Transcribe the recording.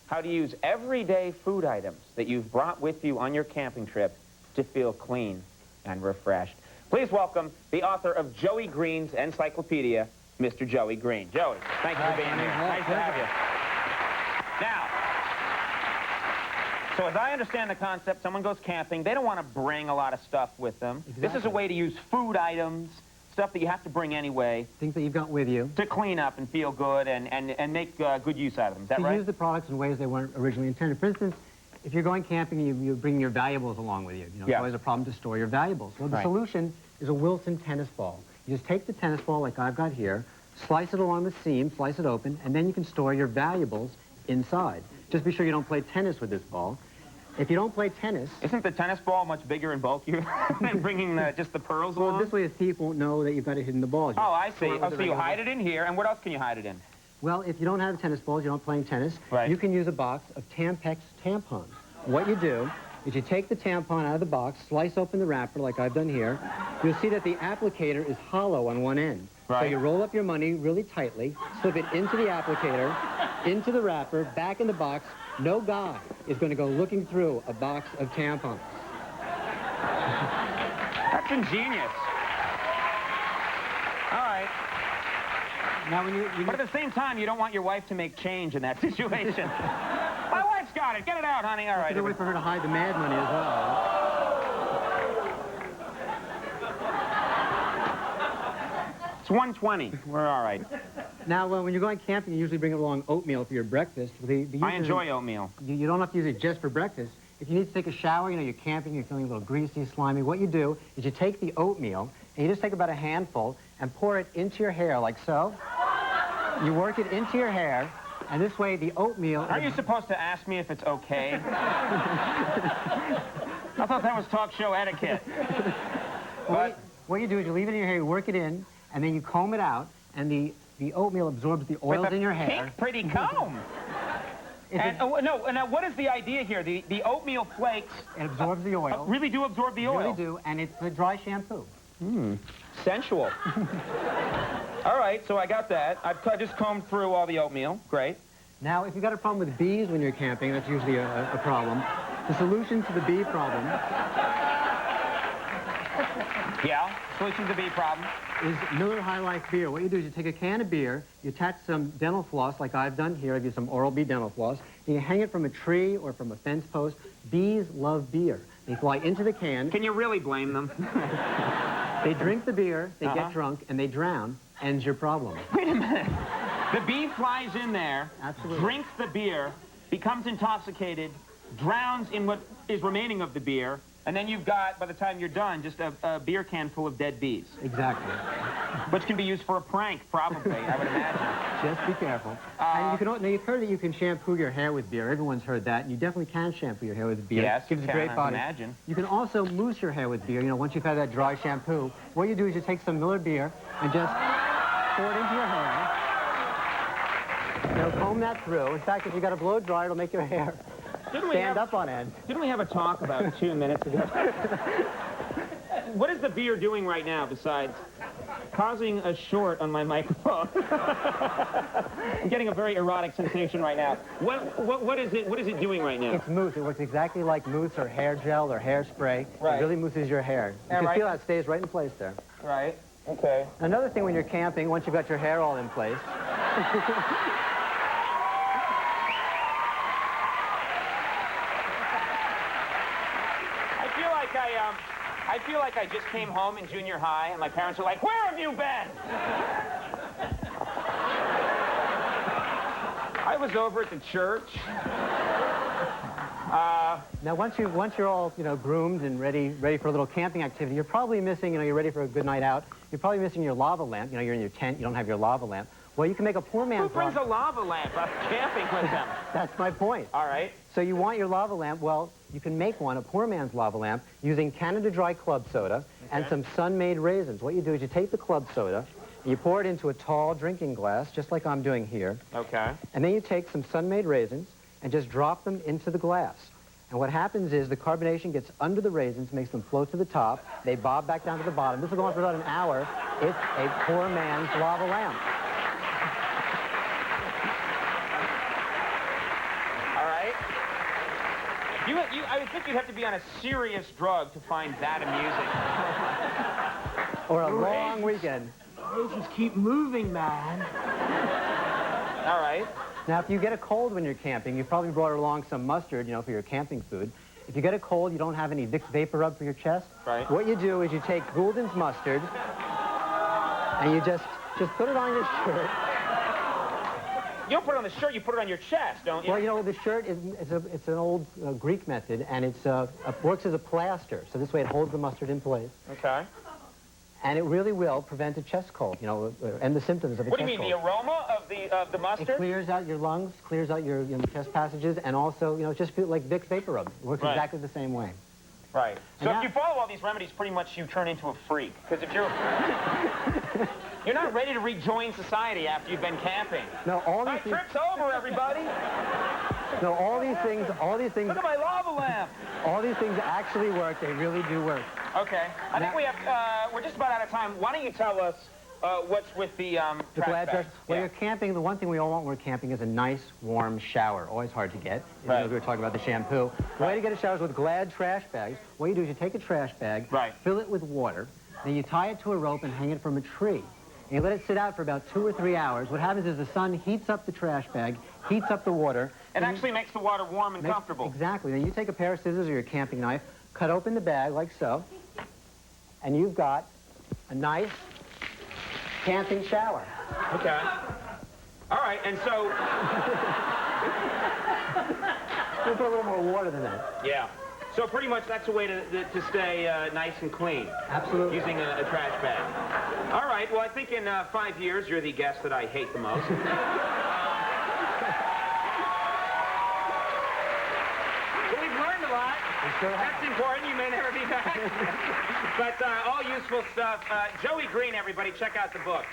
how to use everyday food items that you've brought with you on your camping trip to feel clean and refreshed. Please welcome the author of Joey Green's Encyclopedia, Mr. Joey Green. Joey, thank you for being here. Nice to have you. Now, so as I understand the concept, someone goes camping, they don't want to bring a lot of stuff with them. Exactly. This is a way to use food items, stuff that you have to bring anyway. Things that you've got with you. To clean up and feel good and make good use out of them. Is that right? To use the products in ways they weren't originally intended. For instance, if you're going camping and you bring your valuables along with you, it's always a problem to store your valuables. Well, the solution is a Wilson tennis ball. You just take the tennis ball like I've got here, slice it along the seam, slice it open, and then you can store your valuables inside. Just be sure you don't play tennis with this ball. If you don't play tennis... Isn't the tennis ball much bigger and bulkier than bringing just the pearls along? Well, this way a thief won't know that you've got it hidden in the balls. Oh, I see. Oh, so you hide it in here, and what else can you hide it in? Well, if you don't have tennis balls, you're not playing tennis, you can use a box of Tampax tampons. What you do is you take the tampon out of the box, slice open the wrapper like I've done here. You'll see that the applicator is hollow on one end. So you roll up your money really tightly, slip it into the applicator, into the wrapper, back in the box. No guy is going to go looking through a box of tampons. That's ingenious. All right. Now, but at the same time, you don't want your wife to make change in that situation. My wife's got it. Get it out, honey. All right. There's a way for her to hide the mad money as well. It's 1:20. We're all right. Now, when you're going camping, you usually bring along oatmeal for your breakfast. I enjoy oatmeal. You don't have to use it just for breakfast. If you need to take a shower, you're camping, you're feeling a little greasy, slimy, what you do is you take the oatmeal, and you just take about a handful and pour it into your hair, like so. You work it into your hair, and this way the oatmeal... Aren't you supposed to ask me if it's okay? I thought that was talk show etiquette. What you do is you leave it in your hair, you work it in, and then you comb it out, and the oatmeal absorbs the oils in your hair. Pink, pretty comb. Now, what is the idea here? The oatmeal flakes... It absorbs the oil. Really do absorb the oil. Really do, and it's a dry shampoo. Sensual. All right, so I got that. I've just combed through all the oatmeal. Great. Now, if you've got a problem with bees when you're camping, that's usually a problem. The solution to the bee problem... Solution to the bee problem is Miller High Life beer. What you do is you take a can of beer, you attach some dental floss like I've done here. I give you some Oral-B dental floss, and you hang it from a tree or from a fence post. Bees love beer. They fly into the can. Can you really blame them? They drink the beer, they get drunk, and they drown. Ends your problem. Wait a minute. The bee flies in there, drinks the beer, becomes intoxicated, drowns in what is remaining of the beer, and then you've got, by the time you're done, just a beer can full of dead bees. Exactly. Which can be used for a prank, probably, I would imagine. Just be careful. And now, you've heard that you can shampoo your hair with beer. Everyone's heard that. And you definitely can shampoo your hair with beer. Yes, gives a great body. Imagine. You can also mousse your hair with beer. Once you've had that dry shampoo, what you do is you take some Miller beer and just pour it into your hair. Comb that through. In fact, if you got a blow dryer, it'll make your hair stand up on end. Didn't we have a talk about 2 minutes ago? What is the beer doing right now besides causing a short on my microphone? I'm getting a very erotic sensation right now. What is it doing right now? It's mousse. It works exactly like mousse or hair gel or hairspray. Right. It really mousses your hair. You can feel how it stays right in place there. Right. Okay. Another thing when you're camping, once you've got your hair all in place... I feel like I just came home in junior high, and my parents are like, "Where have you been?" I was over at the church. Now, once you're all, groomed and ready for a little camping activity, you're probably missing, you're ready for a good night out. You're probably missing your lava lamp. You're in your tent. You don't have your lava lamp. Well, you can make a poor man's Who brings a lava lamp up camping with them? That's my point. All right. So you want your lava lamp. Well, you can make one, a poor man's lava lamp, using Canada Dry club soda and some sun-made raisins. What you do is you take the club soda, and you pour it into a tall drinking glass, just like I'm doing here. Okay. And then you take some sun-made raisins and just drop them into the glass. And what happens is the carbonation gets under the raisins, makes them float to the top. They bob back down to the bottom. This will go on for about an hour. It's a poor man's lava lamp. All I would think you'd have to be on a serious drug to find that amusing. Or a long weekend. Rations keep moving, man. All right. Now, if you get a cold when you're camping, you probably brought along some mustard, you know, for your camping food. If you get a cold, you don't have any Vicks Vapor Rub for your chest. Right. What you do is you take Goulden's mustard, and you just put it on your shirt. You don't put it on the shirt, you put it on your chest, don't you? Well, you know, the shirt it's an old Greek method, and it works as a plaster. So this way it holds the mustard in place. Okay. And it really will prevent a chest cold, you know, and the symptoms of a chest cold. What do you mean, the aroma of the mustard? It clears out your lungs, clears out your chest passages, and also, you know, just feel like Vicks Vapor Rub. It works exactly the same way. Right. So if you follow all these remedies, pretty much you turn into a freak. Because if you're... you're not ready to rejoin society after you've been camping. No, all these things... My trip's over, everybody! No, all these things... Look at my lava lamp! All these things actually work. They really do work. Okay. I think we have... we're just about out of time. Why don't you tell us what's with the trash bags? Well, you're camping. The one thing we all want when we're camping is a nice, warm shower. Always hard to get. Right. We were talking about the shampoo. The way to get a shower is with Glad trash bags. What you do is you take a trash bag, fill it with water, then you tie it to a rope and hang it from a tree. And you let it sit out for about 2 or 3 hours. What happens is the sun heats up the trash bag, heats up the water. It actually makes the water warm and comfortable. Exactly. Then you take a pair of scissors or your camping knife, cut open the bag like so, and you've got a nice camping shower. Okay. All right, and so... We'll put a little more water than that. Yeah. So pretty much that's a way to stay nice and clean. Absolutely. Using a trash bag. All right, well, I think in 5 years, you're the guest that I hate the most. But we've learned a lot. That's important. You may never be back. But all useful stuff. Joey Green, everybody, check out the book.